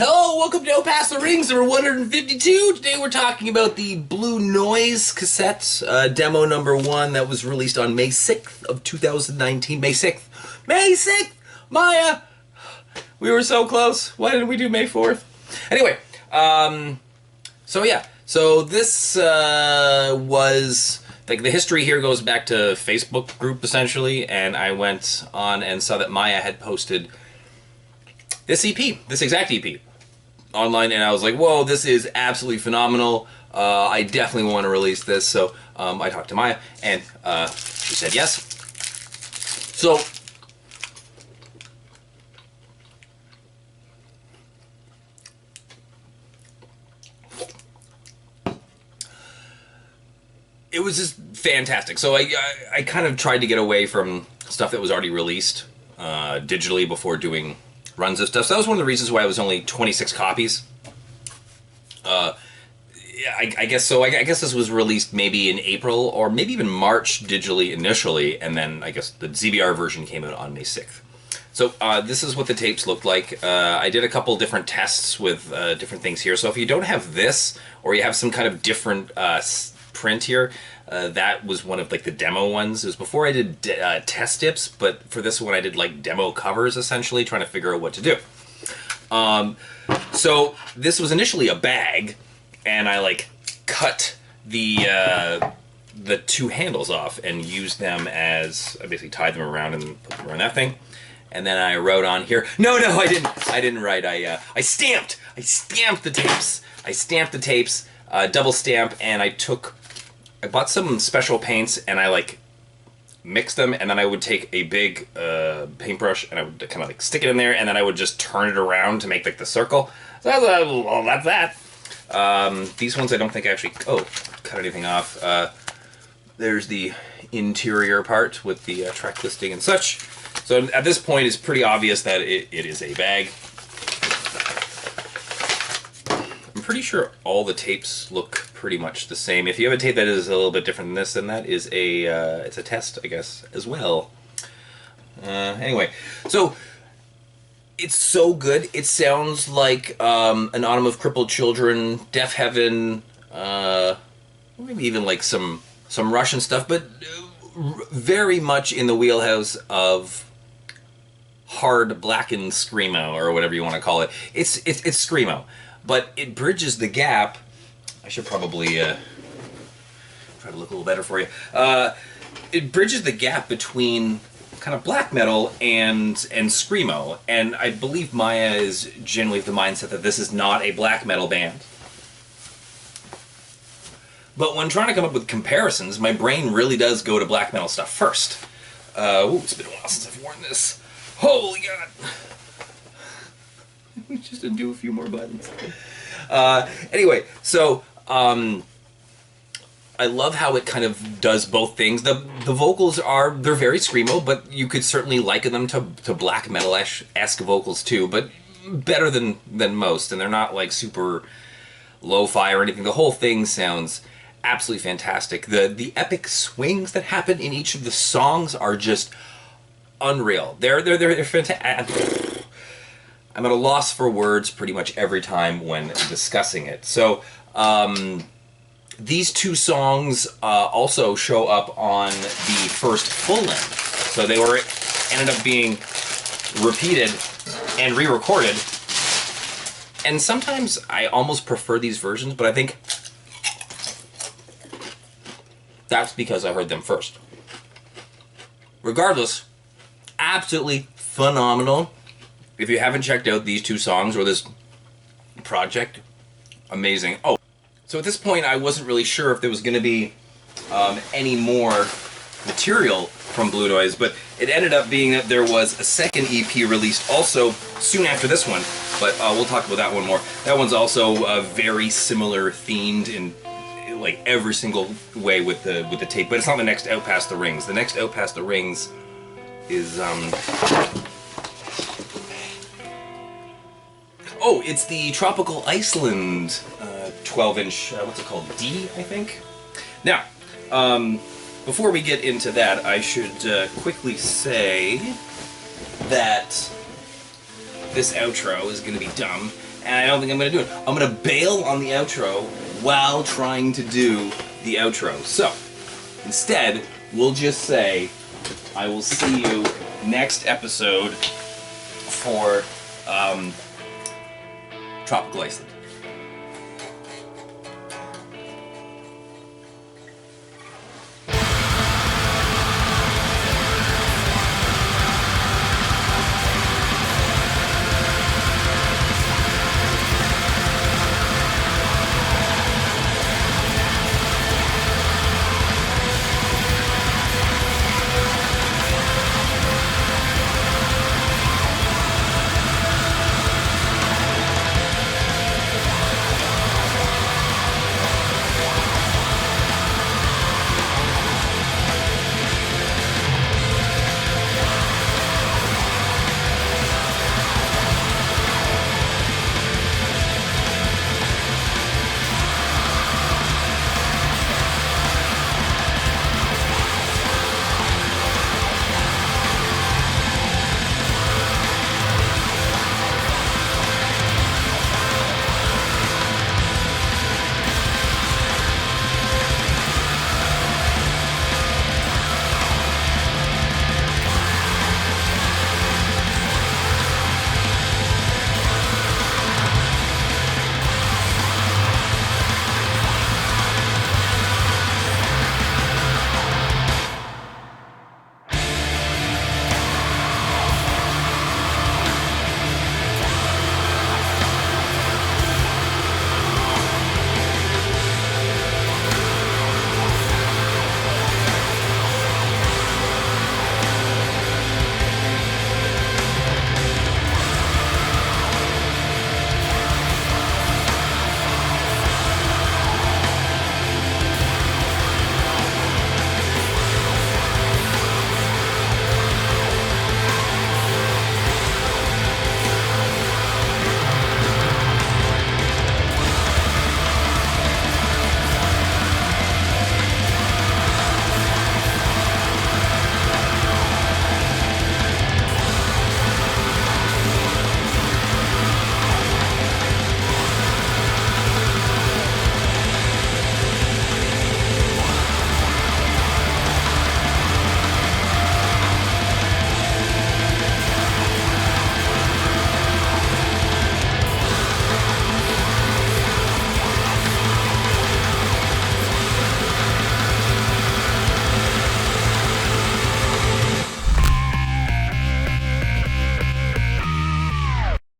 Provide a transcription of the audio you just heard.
Hello, welcome to Past the Rings, number 152. Today we're talking about the Blue Noise cassette, demo number 1 that was released on May 6th of 2019. May 6th! May 6th! Maya! We were so close. Why didn't we do May 4th? Anyway, so this was... Like, the history here goes back to Facebook group, essentially, and I went on and saw that Maya had posted this EP, this exact EP, online, and I was like, whoa, this is absolutely phenomenal. I definitely want to release this. So I talked to Maya, and she said yes. So it was just fantastic. So I kind of tried to get away from stuff that was already released digitally before doing runs of stuff. So that was one of the reasons why it was only 26 copies. I guess so. I guess this was released maybe in April or maybe even March digitally initially, and then I guess the ZBR version came out on May 6th. So this is what the tapes looked like. I did a couple different tests with different things here. So if you don't have this, or you have some kind of different print here, that was one of like the demo ones. It was before I did test dips, but for this one I did like demo covers, essentially trying to figure out what to do. So this was initially a bag, and I like cut the two handles off and used them as, I basically tied them around and put them around that thing. And then I wrote on here, no, I didn't write, I stamped the tapes. I stamped the tapes, double stamp, and I bought some special paints, and I like mixed them, and then I would take a big paintbrush and I would kind of like stick it in there, and then I would just turn it around to make like the circle. So that's that. These ones I don't think I actually cut anything off. There's the interior part with the track listing and such. So at this point it's pretty obvious that it is a bag. I'm pretty sure all the tapes look pretty much the same. If you have a tape that is a little bit different than this, then that is it's a test, I guess, as well. Anyway, so it's so good. It sounds like an Autumn of Crippled Children, Deaf Heaven, maybe even like some Russian stuff, but very much in the wheelhouse of hard blackened screamo, or whatever you want to call it. It's screamo, but it bridges the gap. I should probably try to look a little better for you. It bridges the gap between kind of black metal and screamo, and I believe Maya is generally of the mindset that this is not a black metal band. But when trying to come up with comparisons, my brain really does go to black metal stuff first. It's been a while since I've worn this. Holy God! Just undo a few more buttons. Anyway, so I love how it kind of does both things. The vocals they're very screamo, but you could certainly liken them to black metal-esque vocals too, but better than most, and they're not like super lo-fi or anything. The whole thing sounds absolutely fantastic. The epic swings that happen in each of the songs are just unreal. They're fantastic. I'm at a loss for words pretty much every time when discussing it. So these two songs also show up on the first full length. So they ended up being repeated and re-recorded. And sometimes I almost prefer these versions, but I think that's because I heard them first. Regardless, absolutely phenomenal. If you haven't checked out these two songs or this project, amazing. Oh, so at this point I wasn't really sure if there was going to be any more material from Blue Noise, but it ended up being that there was a second EP released also soon after this one, but we'll talk about that one more. That one's also very similar themed in like every single way with the tape, but it's not the next Out Past the Rings. The next Out Past the Rings is it's the Tropical Iceland 12-inch, what's it called? D, I think? Now, before we get into that, I should quickly say that this outro is going to be dumb, and I don't think I'm going to do it. I'm going to bail on the outro while trying to do the outro. So, instead, we'll just say, I will see you next episode for Tropical Iceland.